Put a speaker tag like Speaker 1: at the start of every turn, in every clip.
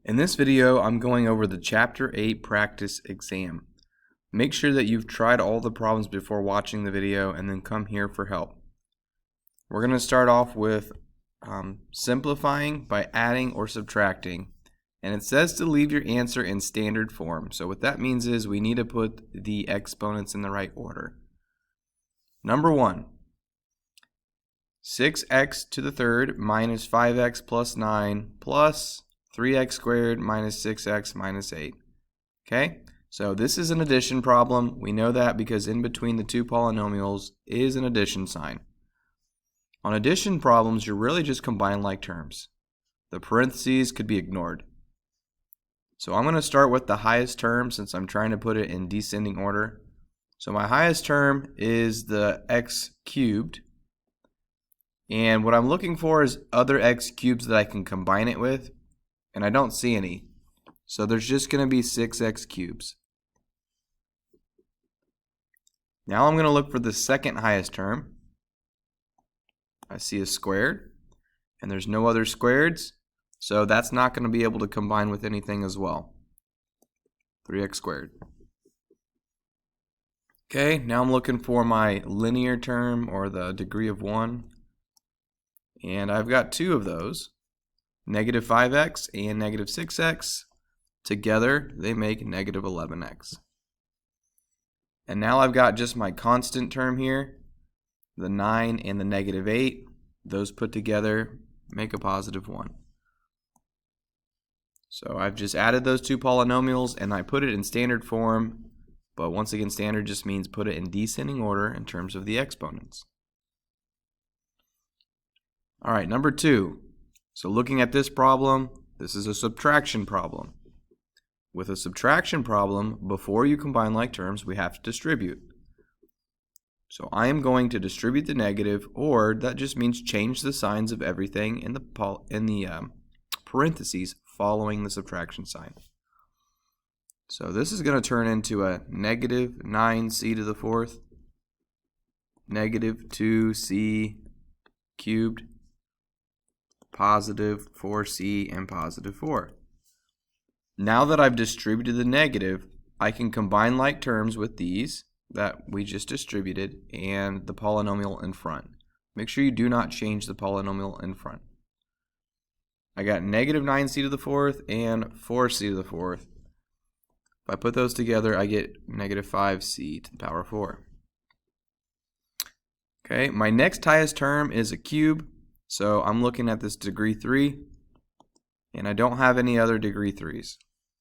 Speaker 1: In this video, I'm going over the Chapter 8 practice exam. Make sure that you've tried all the problems before watching the video and then come here for help. We're going to start off with simplifying by adding or subtracting. And it says to leave your answer in standard form. So what that means is we need to put the exponents in the right order. Number 1. 6x to the third minus 5x plus 9 plus 3x squared minus 6x minus 8. Okay, so this is an addition problem. We know that because in between the two polynomials is an addition sign. On addition problems, you're really just combining like terms. The parentheses could be ignored. So I'm going to start with the highest term since I'm trying to put it in descending order. So my highest term is the x cubed. And what I'm looking for is other x cubes that I can combine it with. And I don't see any. So there's just going to be 6x cubes. Now I'm going to look for the second highest term. I see a squared. And there's no other squareds. So that's not going to be able to combine with anything as well. 3x squared. Okay, now I'm looking for my linear term or the degree of 1. And I've got two of those. Negative 5x and negative 6x. Together, they make negative 11x. And now I've got just my constant term here. The 9 and the negative 8. Those put together make a positive 1. So I've just added those two polynomials and I put it in standard form. But once again, standard just means put it in descending order in terms of the exponents. Alright, number 2. So looking at this problem, this is a subtraction problem. With a subtraction problem, before you combine like terms, we have to distribute. So I am going to distribute the negative, or that just means change the signs of everything in the parentheses following the subtraction sign. So this is going to turn into a negative 9c to the fourth, negative 2c cubed, positive 4c, and positive 4. Now that I've distributed the negative, I can combine like terms with these that we just distributed and the polynomial in front. Make sure you do not change the polynomial in front. I got negative 9c to the fourth and 4c to the fourth. If I put those together, I get negative 5c to the power 4. Okay, my next highest term is a cube. So I'm looking at this degree 3, and I don't have any other degree 3s.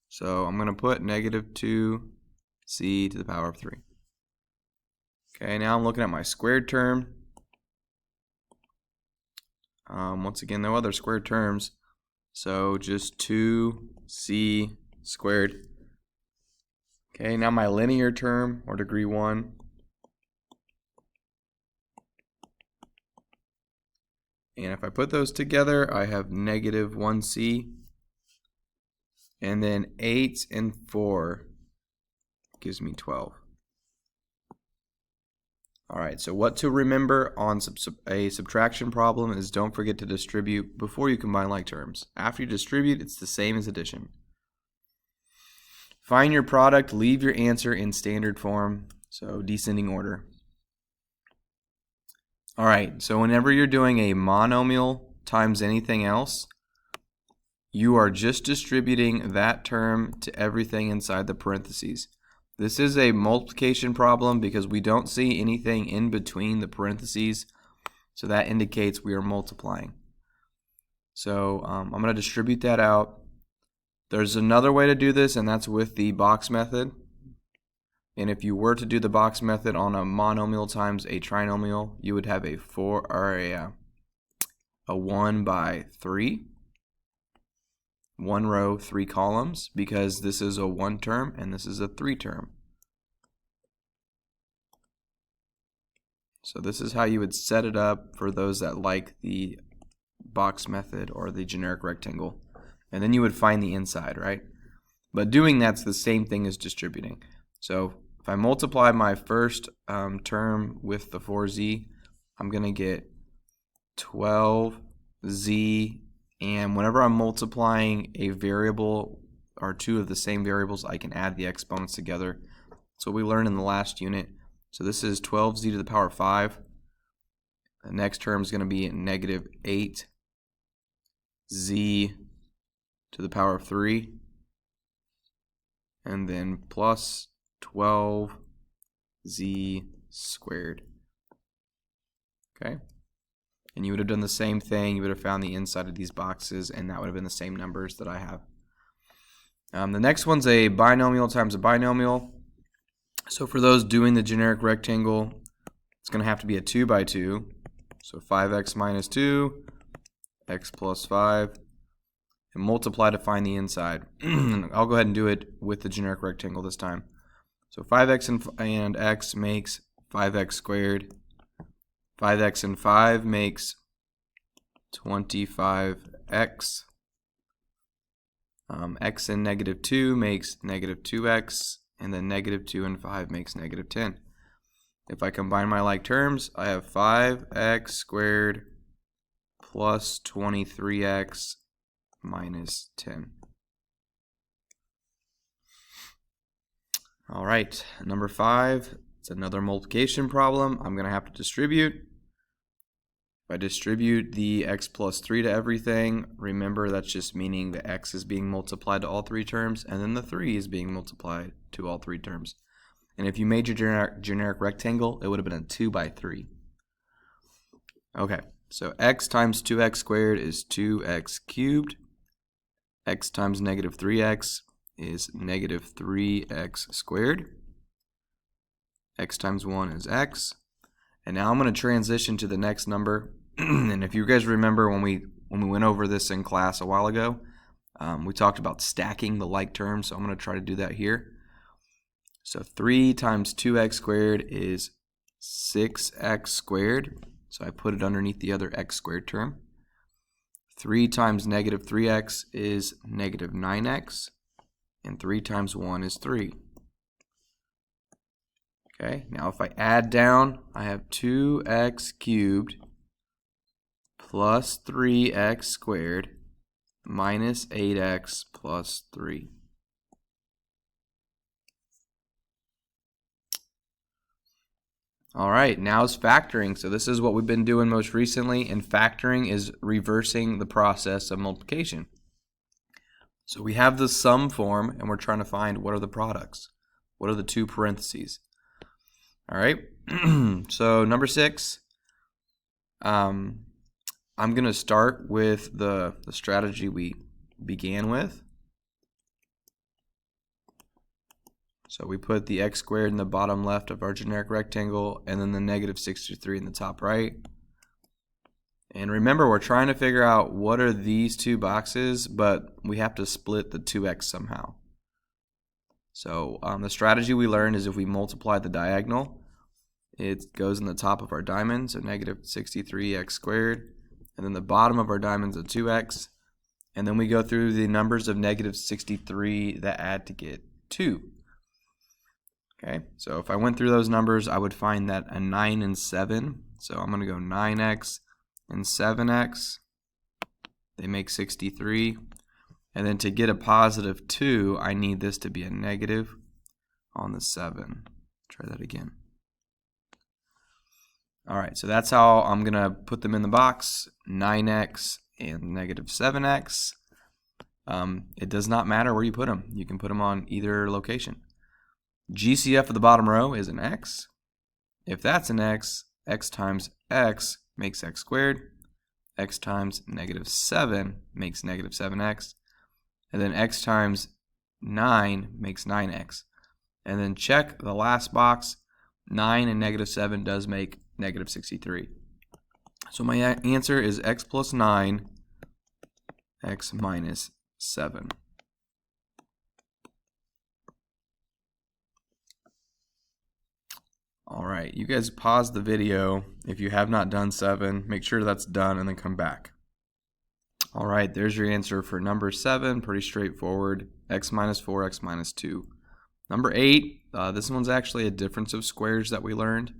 Speaker 1: So I'm going to put negative 2c to the power of 3. Okay, now I'm looking at my squared term. Once again, no other squared terms. So just 2c squared. Okay, now my linear term, or degree 1. And if I put those together, I have negative 1c. And then 8 and 4 gives me 12. Alright, so what to remember on a subtraction problem is don't forget to distribute before you combine like terms. After you distribute, it's the same as addition. Find your product, leave your answer in standard form, so descending order. Alright, so whenever you're doing a monomial times anything else, you are just distributing that term to everything inside the parentheses. This is a multiplication problem because we don't see anything in between the parentheses, so that indicates we are multiplying. So I'm going to distribute that out. There's another way to do this, and that's with the box method. And if you were to do the box method on a monomial times a trinomial, you would have a 1 by 3. 1 row, 3 columns, because this is a 1 term and this is a 3 term. So this is how you would set it up for those that like the box method or the generic rectangle. And then you would find the inside, right? But doing that's the same thing as distributing. So if I multiply my first term with the 4z, I'm going to get 12z and whenever I'm multiplying a variable or two of the same variables, I can add the exponents together. That's what we learned in the last unit. So this is 12z to the power 5. The next term is going to be negative 8z to the power of 3, and then plus 12z squared. Okay? And you would have done the same thing. You would have found the inside of these boxes, and that would have been the same numbers that I have. The next one's a binomial times a binomial. So for those doing the generic rectangle, it's going to have to be a 2 by 2. So 5x minus 2, x plus 5, and multiply to find the inside. I'll go ahead and do it with the generic rectangle this time. So 5x and x makes 5x squared. 5x and 5 makes 25x. X and negative 2 makes negative 2x, and then negative 2 and 5 makes negative 10. If I combine my like terms, I have 5x squared plus 23x minus 10. All right, number 5, it's another multiplication problem. I'm going to have to distribute. If I distribute the x plus 3 to everything, remember that's just meaning the x is being multiplied to all three terms, and then the 3 is being multiplied to all three terms. And if you made your generic rectangle, it would have been a 2 by 3. Okay, so x times 2x squared is 2x cubed. X times negative 3x is negative 3x squared. X times 1 is x. And now I'm going to transition to the next number. And if you guys remember when we went over this in class a while ago, we talked about stacking the like terms. So I'm going to try to do that here. So 3 times 2x squared is 6x squared. So I put it underneath the other x squared term. 3 times negative 3x is negative 9x. And 3 times 1 is 3. Okay, now if I add down, I have 2x cubed plus 3x squared minus 8x plus 3. All right, now is factoring. So this is what we've been doing most recently, and factoring is reversing the process of multiplication. So we have the sum form, and we're trying to find what are the products. What are the two parentheses? All right, so number 6, I'm going to start with the strategy we began with. So we put the x squared in the bottom left of our generic rectangle, and then the negative 63 in the top right. And remember, we're trying to figure out what are these two boxes, but we have to split the 2x somehow. So the strategy we learned is if we multiply the diagonal, it goes in the top of our diamond, so negative 63x squared, and then the bottom of our diamond is a 2x, and then we go through the numbers of negative 63 that add to get 2. Okay, so if I went through those numbers, I would find that a 9 and 7, so I'm going to go 9x and 7x, they make 63, and then to get a positive 2, I need this to be a negative on the 7. Try that again. All right, so that's how I'm going to put them in the box, 9x and negative 7x. It does not matter where you put them. You can put them on either location. GCF of the bottom row is an x. If that's an x, x times x makes x squared. X times negative 7 makes negative 7x. And then x times 9 makes 9x. And then check the last box. 9 and negative 7 does make negative 63. So my answer is x plus 9, x minus 7. All right, you guys pause the video. If you have not done 7, make sure that's done and then come back. All right, there's your answer for number 7. Pretty straightforward. X minus 4, x minus 2. Number 8, this one's actually a difference of squares that we learned.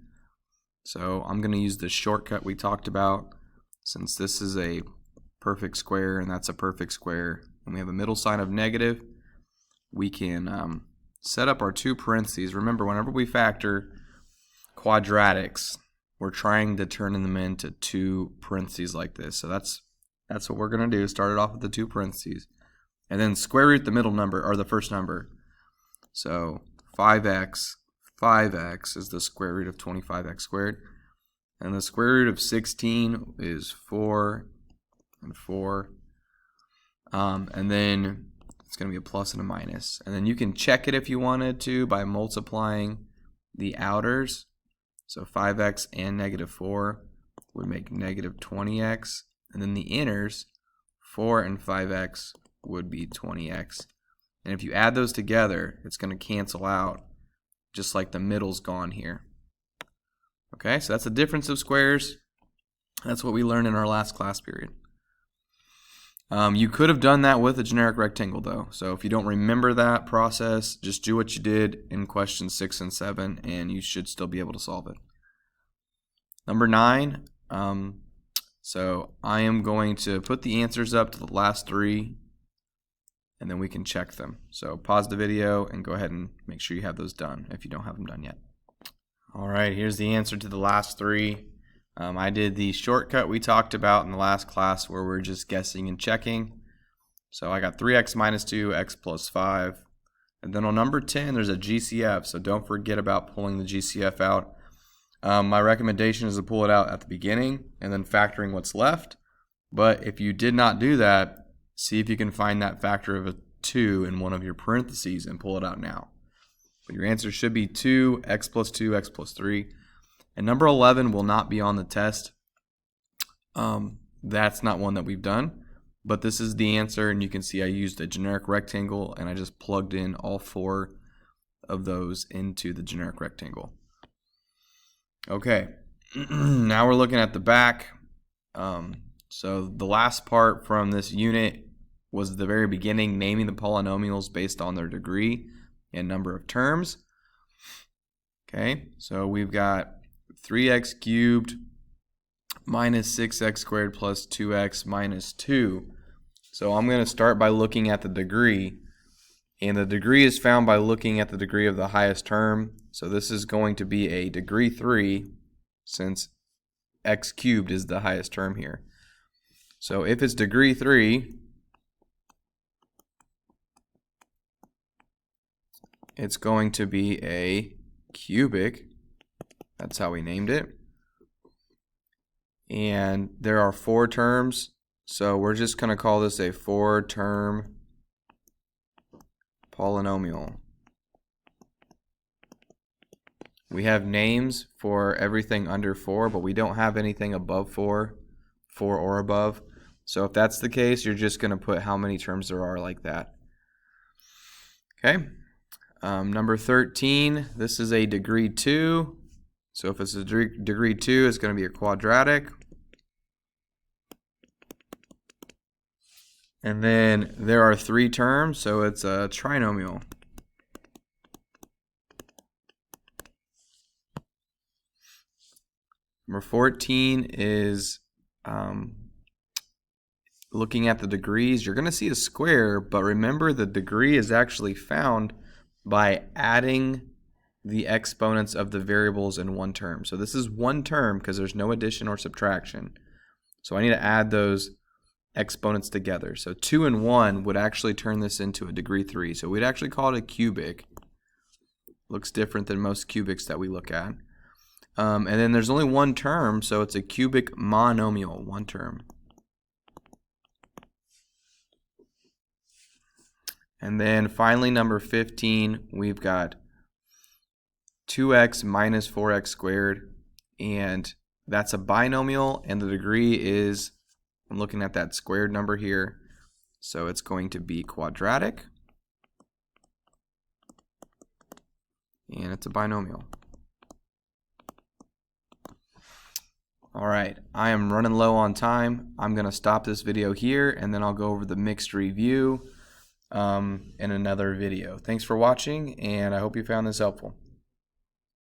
Speaker 1: So I'm going to use the shortcut we talked about. Since this is a perfect square, and that's a perfect square, and we have a middle sign of negative, we can set up our two parentheses. Remember, whenever we factor quadratics, we're trying to turn them into two parentheses like this. So that's what we're going to do. Start it off with the two parentheses. And then square root the middle number, or the first number. So 5x is the square root of 25x squared. And the square root of 16 is 4 and 4. And then it's going to be a plus and a minus. And then you can check it if you wanted to by multiplying the outers. So 5x and negative 4 would make negative 20x. And then the inners, 4 and 5x, would be 20x. And if you add those together, it's going to cancel out just like the middle's gone here. Okay, so that's the difference of squares. That's what we learned in our last class period. You could have done that with a generic rectangle though. So if you don't remember that process, just do what you did in questions 6 and 7 and you should still be able to solve it. Number 9, so I am going to put the answers up to the last 3 and then we can check them. So pause the video and go ahead and make sure you have those done if you don't have them done yet. Alright, here's the answer to the last 3. I did the shortcut we talked about in the last class where we're just guessing and checking. So I got 3x minus 2, x plus 5. And then on number 10, there's a GCF, so don't forget about pulling the GCF out. My recommendation is to pull it out at the beginning and then factoring what's left. But if you did not do that, see if you can find that factor of a 2 in one of your parentheses and pull it out now. But your answer should be 2, x plus 2, x plus 3. And number 11 will not be on the test. That's not one that we've done. But this is the answer, and you can see I used a generic rectangle, and I just plugged in all 4 of those into the generic rectangle. Okay, now we're looking at the back. So the last part from this unit was the very beginning, naming the polynomials based on their degree and number of terms. Okay, so we've got 3x cubed minus 6x squared plus 2x minus 2. So I'm going to start by looking at the degree. And the degree is found by looking at the degree of the highest term. So this is going to be a degree 3 since x cubed is the highest term here. So if it's degree 3, it's going to be a cubic. That's how we named it. And there are 4 terms, so we're just going to call this a 4-term polynomial. We have names for everything under 4, but we don't have anything above 4 or above. So if that's the case, you're just going to put how many terms there are like that. Okay. Number 13, this is a degree 2. So if it's a degree 2, it's going to be a quadratic. And then there are 3 terms, so it's a trinomial. Number 14 is looking at the degrees. You're going to see a square, but remember the degree is actually found by adding the exponents of the variables in one term. So this is one term because there's no addition or subtraction. So I need to add those exponents together. So 2 and 1 would actually turn this into a degree 3. So we'd actually call it a cubic. Looks different than most cubics that we look at. And then there's only one term, so it's a cubic monomial, one term. And then finally, number 15, we've got 2x minus 4x squared, and that's a binomial, and the degree is, I'm looking at that squared number here, so it's going to be quadratic, and it's a binomial. Alright, I am running low on time. I'm going to stop this video here, and then I'll go over the mixed review in another video. Thanks for watching, and I hope you found this helpful.